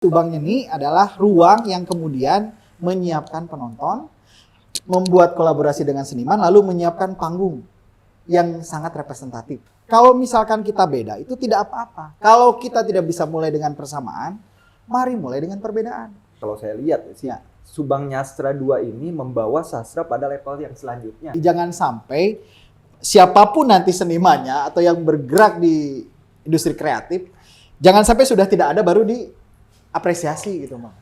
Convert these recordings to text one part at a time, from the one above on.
Subang Nyeni adalah ruang yang kemudian menyiapkan penonton, membuat kolaborasi dengan seniman, lalu menyiapkan panggung yang sangat representatif. Kalau misalkan kita beda, itu tidak apa-apa. Kalau kita tidak bisa mulai dengan persamaan, mari mulai dengan perbedaan. Kalau saya lihat sih, Subang Nyastra 2 ini membawa sastra pada level yang selanjutnya. Jangan sampai siapapun nanti senimannya atau yang bergerak di industri kreatif, jangan sampai sudah tidak ada baru diapresiasi gitu, Bang.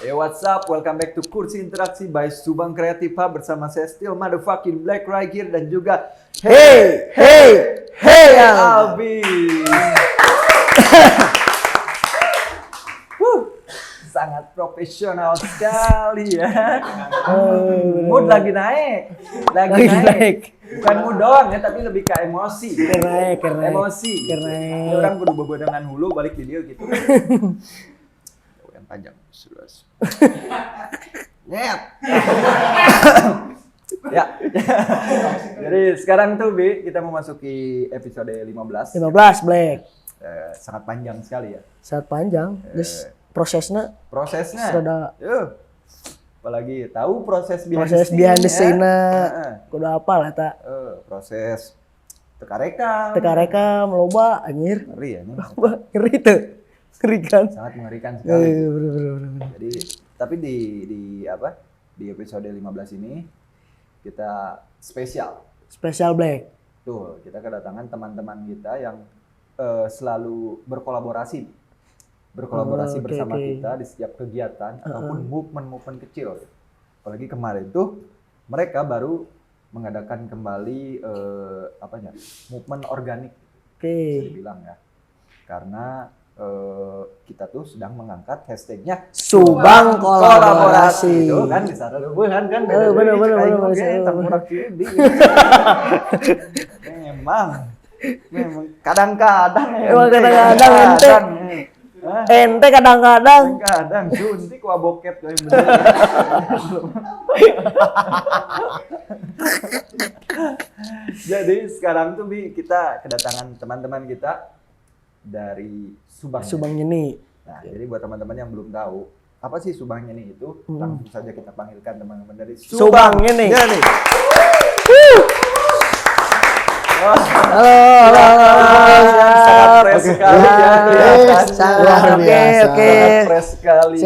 Hey, what's up? Welcome back to Kursi Interaksi by Subang Creative Hub bersama saya Still Motherfucking Black right here dan juga Hey Albi. Sangat profesional sekali ya. Mood lagi naik. Bukan mood doang ya, tapi lebih ke emosi. Keren. Emosi. Ini orang kudu bebarengan hulu balik video gitu. Yang panjang terus. Net. Ya. Jadi sekarang tuh Bi, kita memasuki episode 15. 15 Black. Sangat panjang sekali ya. Sangat panjang. Terus prosesnya sudah apalagi tahu proses behind the scene kudu apa lah tak proses teka rekam loba anjir ngeri ya ini ngeri tuh kan sangat mengerikan sekali. Bener. Jadi tapi di episode 15 ini kita spesial Black tuh kita kedatangan teman-teman kita yang selalu berkolaborasi bersama kita di setiap kegiatan ataupun movement kecil. Apalagi kemarin tuh mereka baru mengadakan kembali movement organik. Bisa dibilang ya. Karena kita tuh sedang mengangkat hashtagnya Subang Kolaborasi. Itu kan bisa ada hubungan kan bener. Memang kadang-kadang ente kadang-kadang suntik wah bokep kayak bener. Jadi sekarang tuh Bi, kita kedatangan teman-teman kita dari Subang Nyeni. Nah, jadi buat teman-teman yang belum tahu apa sih Subang Nyeni itu, langsung saja kita panggilkan teman-teman dari Subang Nyeni. Halo. Sangat fresh sekali ya. Oke. Fresh sekali.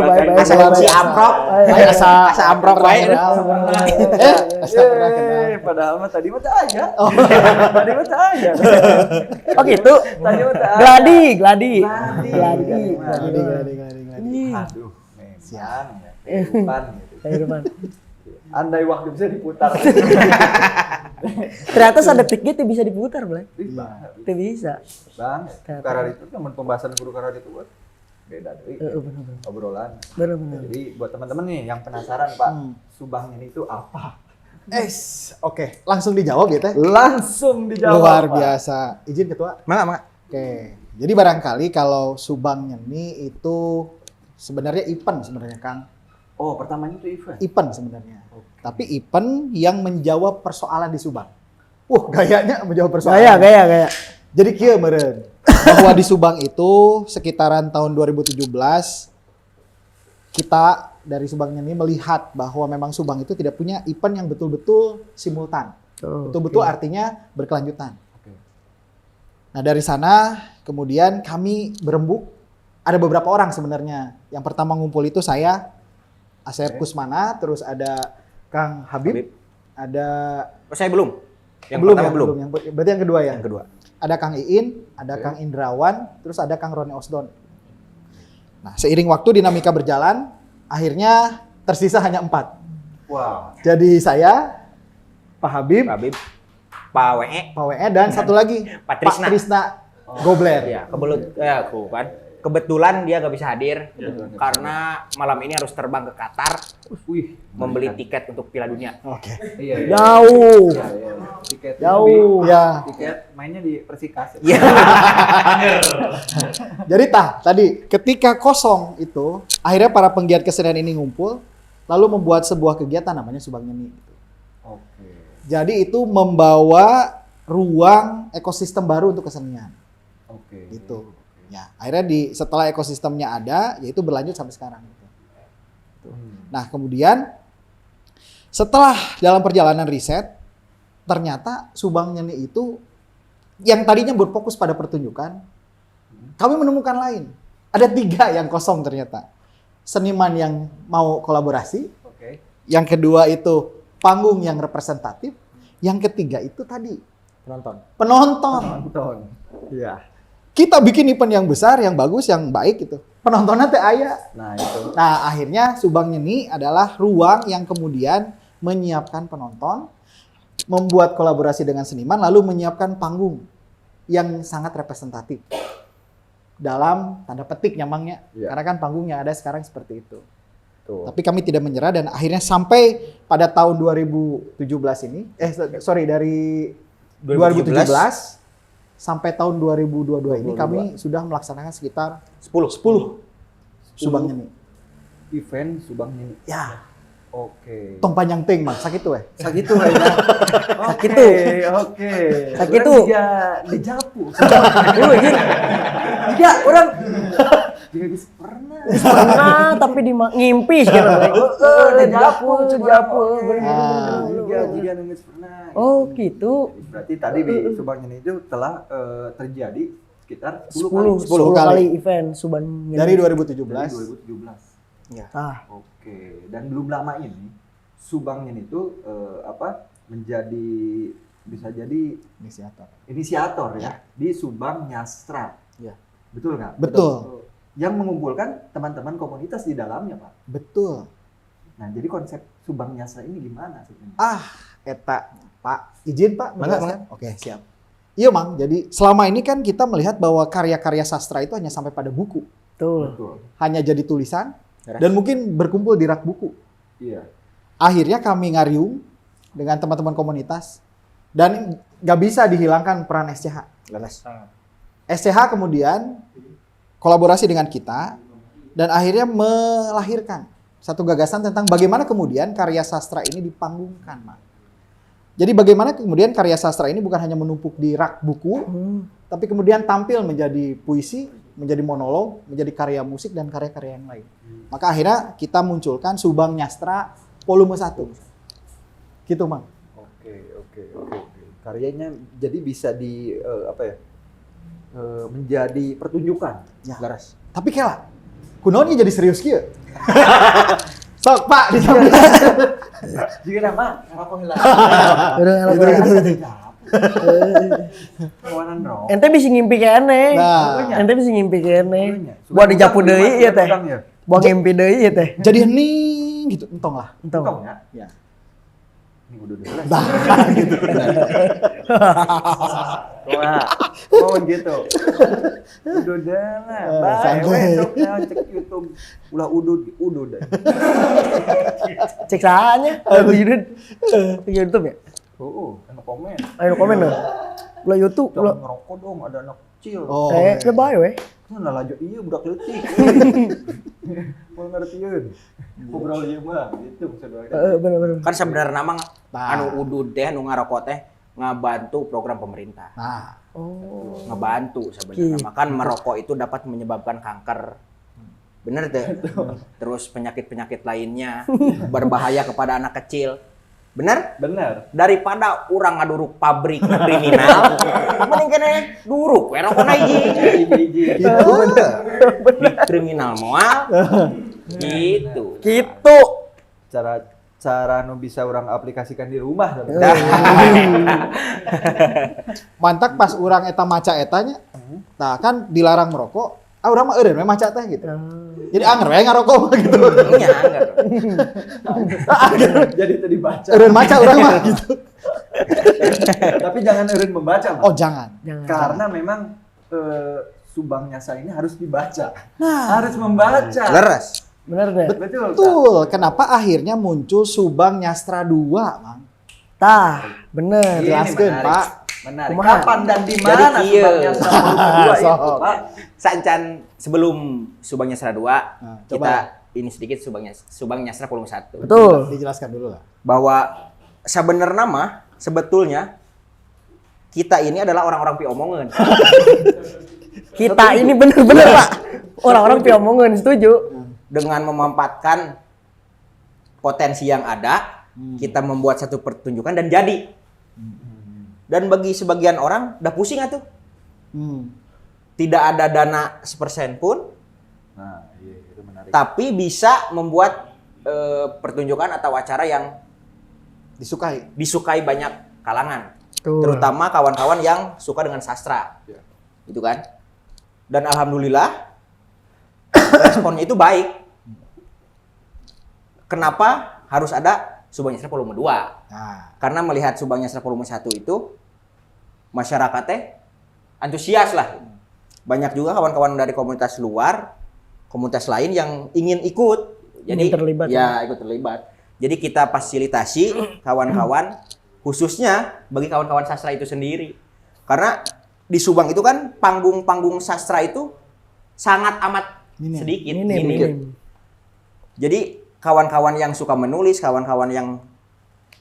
Baik. Si amprok. Asa amprok baik. Padahal mah tadi mah tak ada. Oh gitu. Tadi mah tak ada. Gladi. Aduh, siang ya. Kehidupan. Andai waktu bisa diputar. Ternyata detik gitu bisa diputar, Blay. Itu bisa. Bang, karena itu teman pembahasan guru karena itu buat beda dari obrolan. Benar. Jadi buat teman-teman nih yang penasaran Pak, Subang ini itu apa? Oke. Langsung dijawab ya, Teh? Langsung dijawab. Luar biasa. Izin Ketua? Mangga. Oke. Jadi barangkali kalau Subang Nyeni itu sebenarnya event sebenarnya, Kang. Oh, pertamanya itu event? Event sebenarnya. Tapi event yang menjawab persoalan di Subang. Gayanya menjawab persoalan. Gaya. Jadi kieu meureun. Bahwa di Subang itu sekitaran tahun 2017 kita dari Subang Nyeni melihat bahwa memang Subang itu tidak punya event yang betul-betul simultan. Betul-betul artinya berkelanjutan. Nah, dari sana kemudian kami berembuk. Ada beberapa orang sebenarnya. Yang pertama ngumpul itu saya, Asep Kusmana, terus ada Kang Habib. Ada Saya belum. Yang belum. Berarti yang kedua ya? Yang kedua. Ada Kang Iin, ada Kang Indrawan, terus ada Kang Roni Osdon. Nah, seiring waktu dinamika berjalan, akhirnya tersisa hanya 4. Wow. Jadi saya, Pak Habib, Pak WE, dan satu lagi Pak Trisna. Gobler. Ya, kebelut aku kan. Kebetulan dia gak bisa hadir karena malam ini harus terbang ke Qatar. Membeli tiket untuk Piala Dunia. Oke. Iya. Jauh. Iya. Tiket Jauh. Ya. tiket mainnya di Persikas. Iya. Jadi tadi ketika kosong itu, akhirnya para penggiat kesenian ini ngumpul, lalu membuat sebuah kegiatan namanya Subang Nyeni. Oke. Jadi itu membawa ruang ekosistem baru untuk kesenian. Oke. Gitu. Ya, akhirnya setelah ekosistemnya ada, yaitu berlanjut sampai sekarang. Gitu. Nah, kemudian setelah dalam perjalanan riset, ternyata Subang Nyeni itu yang tadinya berfokus pada pertunjukan, kami menemukan lain. Ada 3 yang kosong ternyata. Seniman yang mau kolaborasi, yang kedua itu panggung yang representatif, yang ketiga itu tadi penonton. Iya. Kita bikin event yang besar, yang bagus, yang baik gitu. Penontonnya teh aya. Nah, itu. Nah, akhirnya Subang Nyeni adalah ruang yang kemudian menyiapkan penonton, membuat kolaborasi dengan seniman, lalu menyiapkan panggung yang sangat representatif. Dalam tanda petik nyamangnya. Karena kan panggungnya ada sekarang seperti itu. Tapi kami tidak menyerah dan akhirnya sampai pada tahun 2017 ini, dari 2017 sampai tahun 2022 ini kami sudah melaksanakan sekitar 10 Subang Nyeni. Event Subang Nyeni. Ya. Oke. Tong panjang ting mah sakitu we. Sakitu we. Oke. Sakitu. Di Japu. Tidak, orang Juga bisa pernah. pernah tapi ngimpi segala. Di Japu. Bener. Juga nunggu pernah. Oh, gitu. Berarti tadi di Subang Nyeni itu telah terjadi sekitar 10 10 kali event Subang Nyeni. Dari dari 2017. 2017. Ya. Oke. Dan belum lama ini Subang Nyeni itu menjadi bisa jadi inisiator ya di Subang Nyastra. Ya. Betul nggak? Betul. Yang mengumpulkan teman-teman komunitas di dalamnya, Pak. Betul. Nah, jadi konsep Subang Nyastra ini gimana sih? Eta Pak, izin Pak menjelaskan? Oke, siap. Iya, Mang. Jadi selama ini kan kita melihat bahwa karya-karya sastra itu hanya sampai pada buku. Betul. Hanya jadi tulisan dan mungkin berkumpul di rak buku. Iya. Akhirnya kami ngariung dengan teman-teman komunitas dan nggak bisa dihilangkan peran SCH. SCH kemudian kolaborasi dengan kita dan akhirnya melahirkan satu gagasan tentang bagaimana kemudian karya sastra ini dipanggungkan, Mak. Jadi bagaimana kemudian karya sastra ini bukan hanya menumpuk di rak buku, tapi kemudian tampil menjadi puisi, menjadi monolog, menjadi karya musik dan karya-karya yang lain. Maka akhirnya kita munculkan Subang Nyastra volume 1. Gitu, Mang. Oke. Karyanya jadi bisa menjadi pertunjukan. Ya. Laras. Tapi kela, kunaonnya jadi serius kieu. Sok, Pak, disambil. Juga nama ngerokok hilang. Kawanan rok. Ente bisa ngimpi kene. Nah. Ente bisa ngimpi kene. Buat di Japu deui ieu teh. Buat ngimpi deui ieu teh. Jadi hening gitu, entong lah. Entong. Ya. Ya. Ini udah jelas. Gitu. Oh gitu. Udah lah. Santai. Cek YouTube. Ulah udud. Cek saanya. YouTube ya? Enak komen. Ayo komen dong. Ulah YouTube, Jangan ngerokok dong, ada anak kecil. Oh. lebay we. Nah lanjut iya budak leutik. Mau ngertiin. Ngobrol ieu mah gitu maksudnya. Bener. Kan sebenarnya nama Nah. anu udud teh anu ngarokok teh ngabantu program pemerintah. Nah, Ngebantu sebenarnya. Makan merokok itu dapat menyebabkan kanker. Bener deh. Terus penyakit-penyakit lainnya berbahaya kepada anak kecil. Bener? Bener. Daripada orang ngaduruk pabrik kriminal, mending kene duruk we rokokna hiji. gitu. Di kriminal moal. Gitu. Gitu. Cara nu bisa orang aplikasikan di rumah. Mantak pas orang eta maca etanya. Nah, kan dilarang merokok. Urang mah eureun we maca teh gitu. Jadi anger we ngarokok mah gitu. Iya, enggak. Jadi tadi baca. Eureun maca urang mah gitu. Tapi jangan eureun membaca, Mas. Oh, jangan. Karena memang Subang Nyastra ini harus dibaca. Harus membaca. Leres. Bener deh. Betul. Betul. Kenapa akhirnya muncul Subang Nyastra 2, Mang? Tah, bener. Ini Jelaskan, menarik. Pak. Menarik. Kumaha? Kapan dan di Jadi mana kieu. Subang Nyastra volume 2 itu, Sok. Pak? Sancan sebelum Subang Nyastra 2, Nah, kita coba. ini sedikit Subang Nyastra volume 1. Betul. Dijelaskan dulu lah. Bahwa sebenarnya mah sebetulnya kita ini adalah orang-orang piomongan. Kita ini bener-bener Pak. Orang-orang piomongan setuju. Dengan memanfaatkan potensi yang ada, kita membuat satu pertunjukan dan jadi. Dan bagi sebagian orang udah pusing atuh. Hmm. Tidak ada dana sepersen pun, Nah, iya, itu menarik. tapi bisa membuat pertunjukan atau acara yang Disukai. disukai banyak kalangan. Tuh. Terutama kawan-kawan yang suka dengan sastra. Ya. Gitu kan. Dan alhamdulillah responnya itu baik. Kenapa harus ada Subang Nyastra volume 2? Nah, Karena melihat Subang Nyastra volume 1 itu masyarakatnya antusias lah. Banyak juga kawan-kawan dari komunitas luar, komunitas lain yang ingin ikut. Jadi Ingin terlibat, ya ikut terlibat. Jadi kita fasilitasi kawan-kawan khususnya bagi kawan-kawan sastra itu sendiri. Karena di Subang itu kan panggung-panggung sastra itu sangat amat Minim. sedikit, Minim, minim. minim. Jadi kawan-kawan yang suka menulis, kawan-kawan yang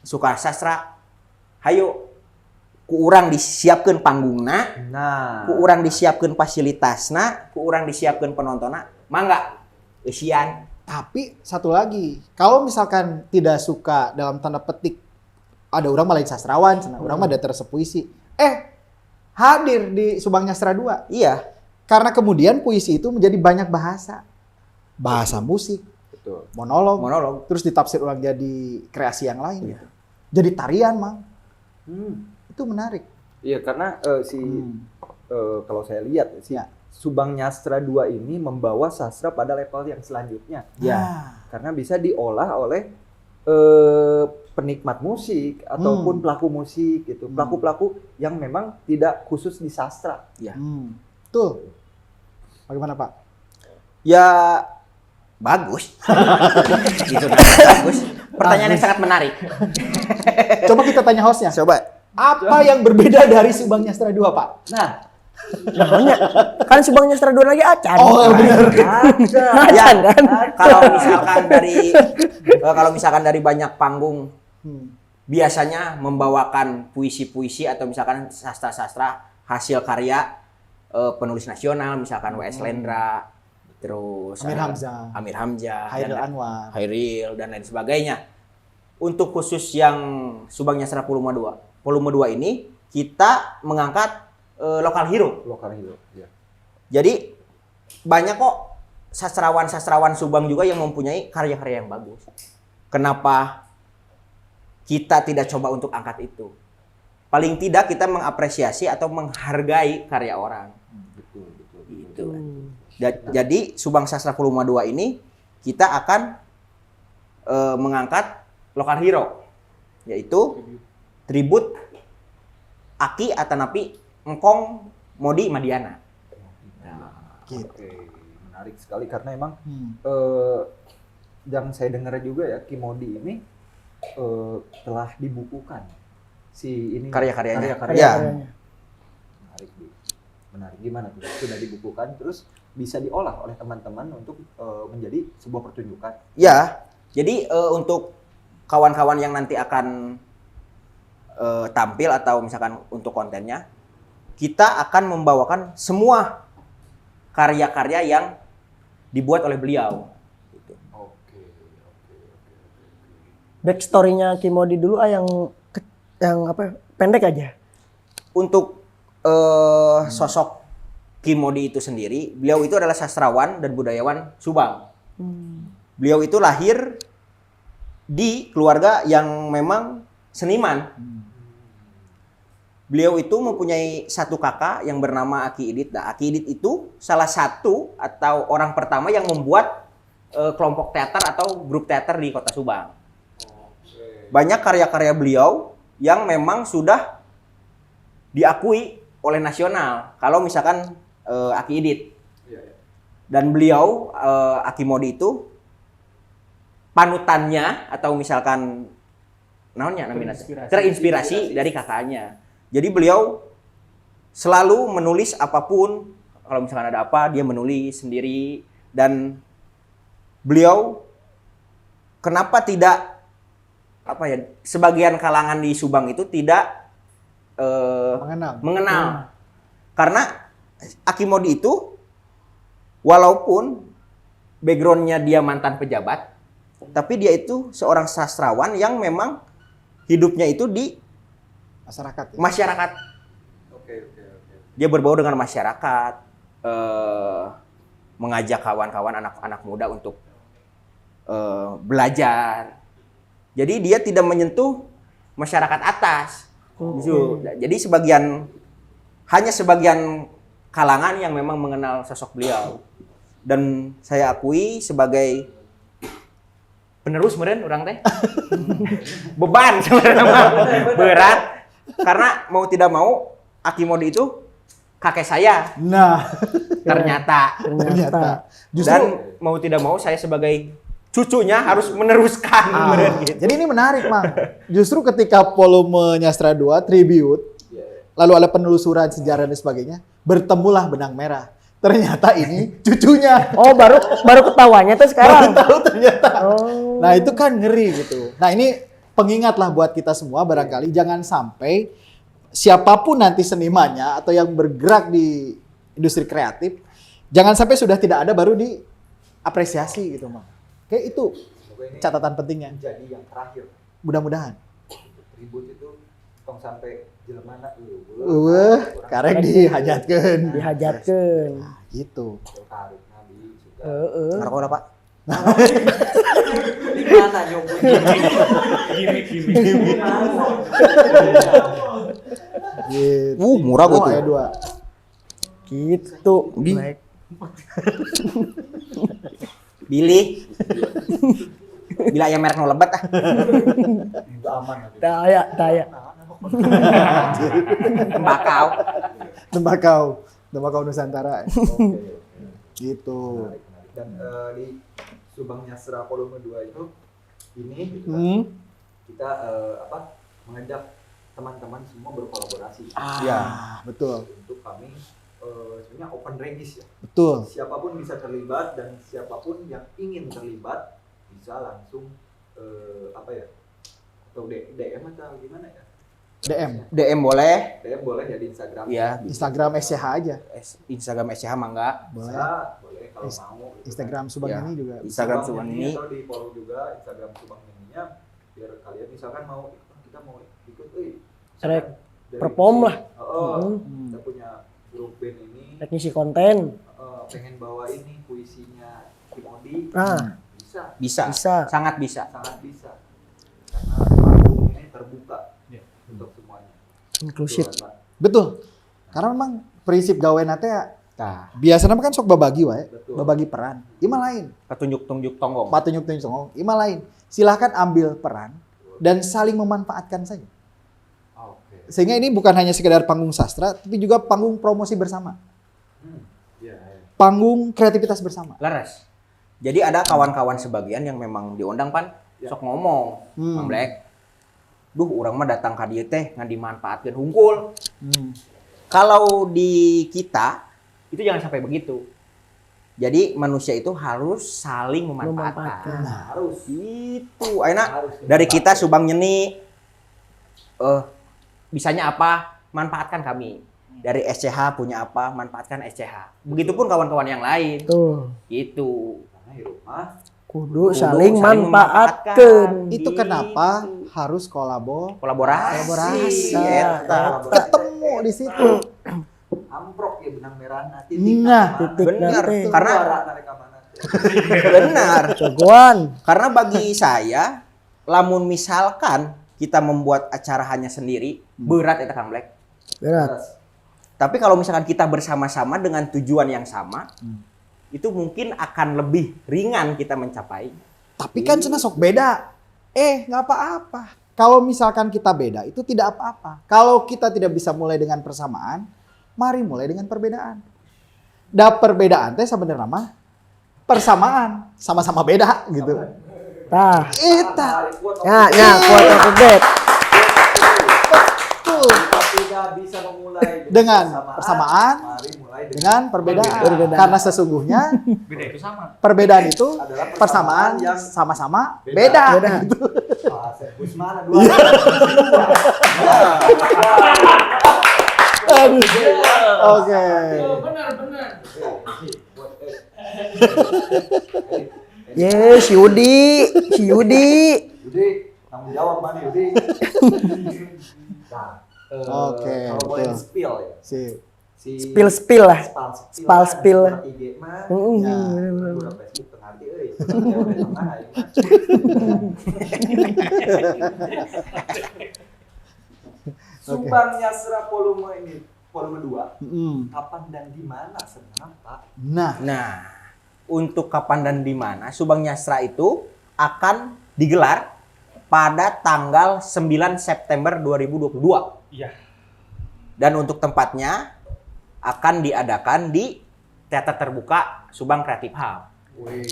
suka sastra, hayo ku urang disiapkeun panggungna, Nah, ku urang disiapkeun fasilitasna, ku urang disiapkeun penontonna, mangga eusian. tapi satu lagi, kalau misalkan tidak suka dalam tanda petik, ada orang malah sastrawan, cenah orang mah datar sepuisi. Hadir di Subang Nyastra 2. Iya, Karena kemudian puisi itu menjadi banyak bahasa. Bahasa musik, betul. monolog, monolog. terus ditafsir ulang jadi kreasi yang lain. Gitu. Jadi tarian, Mang. Itu menarik. Iya, karena kalau saya lihat si Ya. Subang Nyastra 2 ini membawa sastra pada level yang selanjutnya. Ya. Karena bisa diolah oleh penikmat musik ataupun pelaku musik gitu. Pelaku-pelaku yang memang tidak khusus di sastra. Iya. Tuh. Bagaimana, Pak? Ya bagus. Gitu kan, bagus. Pertanyaan yang sangat menarik. Coba kita tanya hostnya. Coba. Apa yang berbeda dari Subang Nyastra 2, Pak? Nah, Namanya kan Subang Nyastra 2 lagi acan. Oh, benar. ada. Acan kan? Kalau misalkan dari banyak panggung Hmm. biasanya membawakan puisi-puisi atau misalkan sastra-sastra hasil karya penulis nasional, misalkan W.S. Lendra, terus Amir Hamzah, Hairil dan Anwar. Hairil dan lain sebagainya. Untuk khusus yang Subang Nyastra volume 2 ini kita mengangkat lokal hero. Lokal hero. Ya. Jadi banyak kok sastrawan-sastrawan Subang juga yang mempunyai karya-karya yang bagus. Kenapa kita tidak coba untuk angkat itu? Paling tidak kita mengapresiasi atau menghargai karya orang. Betul. Gitu. Jadi Subang Sastra volume 2 ini kita akan mengangkat lokal hero, yaitu tribut Aki Atanapi Engkong Modi Madiana. Gitu. Oke, menarik sekali karena emang Hmm. yang saya dengar juga ya Kimodi ini telah dibukukan si ini Karya-karyanya. karya-karya. Ya. Menarik, Bu. Menarik gimana tuh? Sudah dibukukan terus bisa diolah oleh teman-teman untuk menjadi sebuah pertunjukan. Ya, jadi untuk kawan-kawan yang nanti akan tampil atau misalkan untuk kontennya, kita akan membawakan semua karya-karya yang dibuat oleh beliau. Gitu. Oke. Backstory-nya Kimodi dulu yang apa? Pendek aja. Untuk sosok Kimodi itu sendiri, beliau itu adalah sastrawan dan budayawan Subang. Beliau itu lahir di keluarga yang memang seniman. Beliau itu mempunyai satu kakak yang bernama Aki Idit. Nah, Aki Idit itu salah satu atau orang pertama yang membuat kelompok teater atau grup teater di Kota Subang. Banyak karya-karya beliau yang memang sudah diakui oleh nasional. Kalau misalkan Aki Idit. Iya, iya. Dan beliau Aki Modi itu panutannya atau misalkan namanya terinspirasi dari kakaknya. Jadi beliau selalu menulis apapun, kalau misalkan ada apa dia menulis sendiri, dan beliau kenapa tidak apa ya, sebagian kalangan di Subang itu tidak mengenal. Karena Aki Modi itu walaupun backgroundnya dia mantan pejabat, tapi dia itu seorang sastrawan yang memang hidupnya itu di Masyarakat. Ya? masyarakat. Oke. Dia berbau dengan masyarakat, mengajak kawan-kawan anak-anak muda untuk belajar. Jadi dia tidak menyentuh masyarakat atas. Gitu. Jadi hanya sebagian kalangan yang memang mengenal sosok beliau. Dan saya akui sebagai penerus meren orang teh. Beban sebenarnya mah. Berat. Karena mau tidak mau Aki Modi itu kakek saya. Nah, Ternyata. Justru Dan mau tidak mau saya sebagai cucunya harus meneruskan. Meren gitu. jadi ini menarik, Mang. Justru ketika volume Nyastra 2 tribute, lalu ada penelusuran sejarah dan sebagainya, bertemulah benang merah. Ternyata ini cucunya. Oh, baru ketawanya tuh sekarang. Tahu ternyata. Oh. Nah, itu kan ngeri gitu. Nah, ini pengingat lah buat kita semua barangkali jangan sampai siapapun nanti senimannya atau yang bergerak di industri kreatif, jangan sampai sudah tidak ada baru diapresiasi gitu, Mang. Kayak itu catatan pentingnya. Jadi yang terakhir, Mudah-mudahan. ribut itu tong sampai jelemana Karek dihajatkeun. Dihajatkeun. Nah, gitu. tarik nabi suka. Ngerokok udah, Pak? Gimana nyoba? Gitu. Murah gua tuh. Ayat 2. Gitu. Di- Black. Billy. Bila ayam merek no lebat ah. Itu aman. Daya. Tembakau. Tembakau Nusantara. Oke. Gitu. Menarik. Dan di Subang Nyastra volume 2 itu ini gitu kan, Hmm. kita mengajak teman-teman semua berkolaborasi Ya, betul. untuk kami sebenarnya open regis ya. Betul. Siapapun bisa terlibat dan siapapun yang ingin terlibat bisa langsung atau DM atau gimana ya? DM boleh. DM boleh ya di Instagram. Iya. Instagram SCH aja. Instagram SCH mangga. Boleh. Bisa, boleh kalau mau. gitu Instagram Subang Ya. ini juga. Instagram Subang Subang Nyanyi ini. atau di follow juga Instagram Subang Nyanyinya biar kalian misalkan kita mau ikut Rek dari perform sini, lah. kita punya grup band ini Rek ngisi konten. pengen bawa ini puisinya Kimodi Nah, bisa Bisa. Sangat bisa. sangat bisa karena panggung ini terbuka untuk semuanya. inklusif. Betul, Pak. Betul. Karena memang prinsip gawe nate Nah, biasanya kan sok babagi wae, Betul. babagi peran. Ima lain, ketunjuk-tunjuk tonggong. patunjuk-tunjuk songong, ima lain. Silahkan ambil peran dan saling memanfaatkan saja. Oke. Sehingga ini bukan hanya sekedar panggung sastra, tapi juga panggung promosi bersama. Iya. Panggung kreativitas bersama. Laras. Jadi ada kawan-kawan sebagian yang memang diundang pan sok ngomong, Mang Black. Duh, orang mah datang ka dieu teh ngan dimanfaatkeun hungkul. Kalau di kita itu jangan sampai begitu. Jadi manusia itu harus saling memanfaatkan. Harus. Itu, ayeuna Harus dari kita Subang Nyeni bisanya apa? Manfaatkan kami. Dari SCH punya apa? Manfaatkan SCH. Begitupun kawan-kawan yang lain. Tuh. Gitu. Karena di rumah Kudu Kudu saling saling manfaatkeun. Itu kenapa harus kolaborasi. Kolaborasi. Eta. Ketemu di situ. amprok ya benang merah nanti Nah, Titik Benar. nanti. Karena mana. benar. Jagoan. Karena bagi saya, lamun misalkan kita membuat acara hanya sendiri, berat itu Kang Black. Berat. Tapi kalau misalkan kita bersama-sama dengan tujuan yang sama, itu mungkin akan lebih ringan kita mencapai. Tapi kan cenah sok beda. Nggak apa-apa. Kalau misalkan kita beda, itu tidak apa-apa. Kalau kita tidak bisa mulai dengan persamaan, mari mulai dengan perbedaan. Da perbedaan teh sebenarnya mah persamaan, sama-sama beda gitu. Tah. Eta. Ya, quote of the day. Betul. Tidak bisa memulai Dengan persamaan, mari mulai dengan perbedaan. Perbedaan. Karena sesungguhnya Beda itu sama. perbedaan itu adalah persamaan yang sama-sama beda. beda. Gitu. Servis mana dua? Aduh. Oke. Ye, si Yudi. Yudi, tanggung jawab mana Yudi? Nah, Oke, kalau boleh betul. spill ya. Sip. Si Spill lah. spill IG mah. Ya. Udah Facebook pengerti euy. Tengah aing mah. Subang Yasra volume 2. Kapan dan di mana sebenarnya, Pak? Nah, untuk kapan dan di mana Subang Yasra itu akan digelar pada tanggal 9 September 2022. Iya. Dan untuk tempatnya akan diadakan di Teater Terbuka Subang Creative Hub.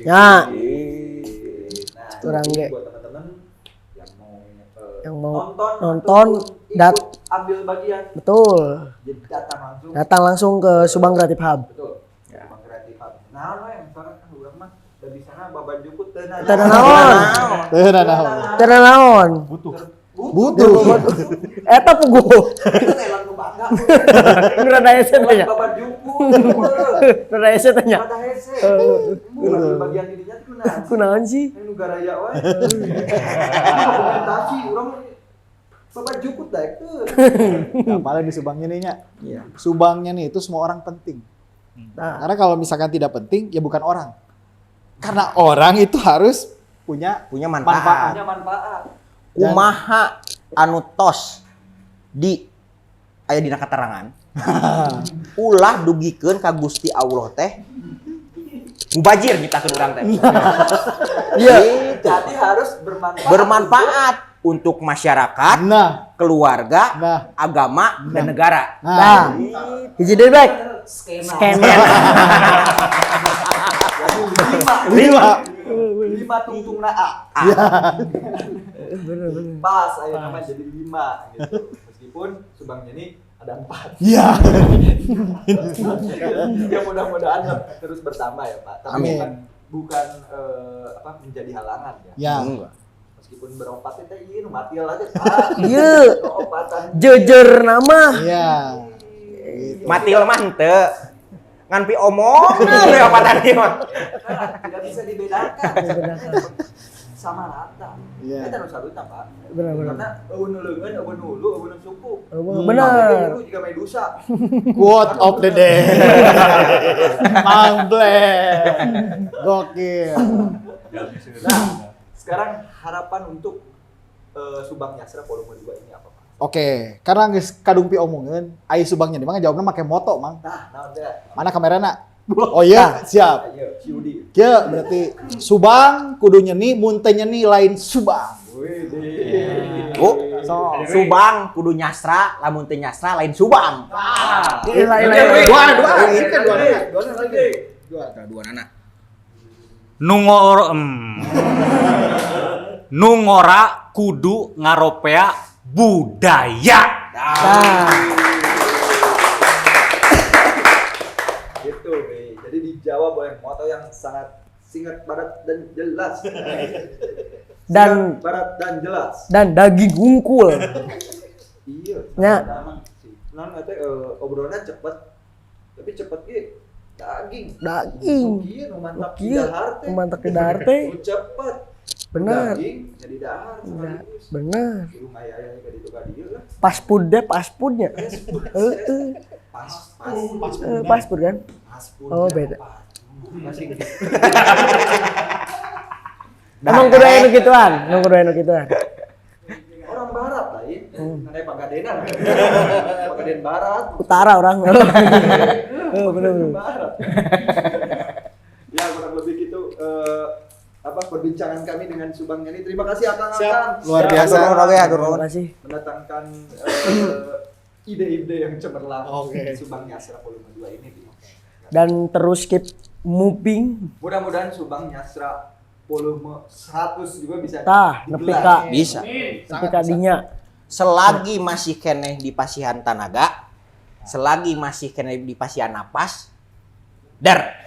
Ya. Nah, Kurang jadi ge. buat teman-teman yang Yang mau mau nonton dat- ikut ambil bagian, Betul. jadi datang langsung. Datang langsung ke Subang Creative Hub. Betul. Subang Creative Hub. Nah, yang sekarang kan urang mah da di sana baban jukut teu Teu naon. Teu naon. Butuh. Butuh. Eta puguh. Itu elang nu bangga. Nu rada hese tanya. Baban jukut. Rada hese tanya. Ada hese. Bagian dirinya tuh kunaon? Kunaon sih? Anu garaya wae. Dokumentasi urang baban jukut da teu. Nah, paling di Subangnya nih nya. Iya. Subangnya nih itu semua orang penting. Nah, Karena kalau misalkan tidak penting ya bukan orang. Karena orang itu harus punya Punya manfaat. Punya manfaat. Kumaha anu tos di aya dina keterangan. Ulah dugikeun ka Gusti Allah teh mubajir nyiptakeun urang teh. iya. Jadi harus bermanfaat. Bermanfaat untuk masyarakat, Nah, keluarga, nah, agama, dan negara. Nah, hiji deui baik. Scanner. lima. Lima tungtungna A. Bener. Pas aya nama jadi 5 gitu. Meskipun Subangnya ini ada 4. Iya. Ya mudah-mudahan terus bertambah ya, Pak. Tapi Amin. bukan menjadi halangan ya. Ya. Enggak. Meskipun beropat itu ieu nu matiel aja, Pak. Ieu. Obatan. Jejer nama. Iya. Matil mah henteu. Ngan pi omong ya patah ieu mah. Tidak bisa dibedakan. Sama rata. Iya. Kita harus saluta, Pak. Benar. Karena eueun leungeun, eueun hulu, eueun suku. Bener. Itu juga medusa. Quote of the day. Mang Bleng. Gokil. Nah, sekarang harapan untuk Subang Yasra volume 2 ini apa, Pak? Oke, karena geus kadung pi omongeun, ai Subangnya di mana jawabna make moto, Mang. Nah, naon teh? Mana kamerana? Oh iya, siap. Ayo, si Udi. Ya, berarti Subang kudu nyeni, mun teu nyeni lain Subang. Oh, Subang kudu nyasra, lamun teu nyasra lain Subang. Dua ini kan dua lagi. Dua anak. Nungora kudu ngaropea budaya. Gitu, Be. Jadi dijawab oleh moto yang sangat singkat, padat dan jelas. Dan- Singkat, padat dan jelas. Dan daging unggul. Iya. Ya. Nah, nanti obrolannya cepet, tapi cepet ge daging. Daging. Iya, nu mantap di Kieu, dahar teh. nu mantap di dahar teh. Nu cepet. Bener. Daging jadi dahar sekaligus. Bener. Di rumah ayah ka ditu ka dieu lah. Pas pud deh, pas pudnya. Heeh. Pas pud kan? Oh, beda. Masih gitu. Emang kudu aya nu gituan, emang kudu aya nu gituan. Orang barat lain. Ada Pagadenan. Pagaden barat. Utara orang. Oh, bener. Barat. Ya, kurang lebih gitu perbincangan kami dengan Subang ini. Terima kasih Akang-akang. Luar biasa. Terima kasih. Mendatangkan ide-ide yang cemerlang Oke. Subang Yasra volume 2 ini. dan terus keep moving. Mudah-mudahan Subang Nyastra volume 100 juga bisa Tah, nepi ka Bisa. nepi ka dinya. Selagi masih kene di pasihan tanaga, selagi masih kene di pasihan napas, dar.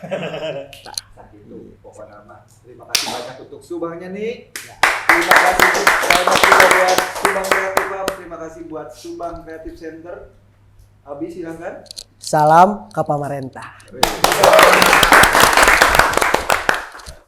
Itu pokoknya mah. Terima kasih banyak untuk Subangnya nih. Terima kasih banyak juga buat Subang Creative Hub. Terima kasih buat Subang Creative Center. Abi silakan. Salam ka pamarentah.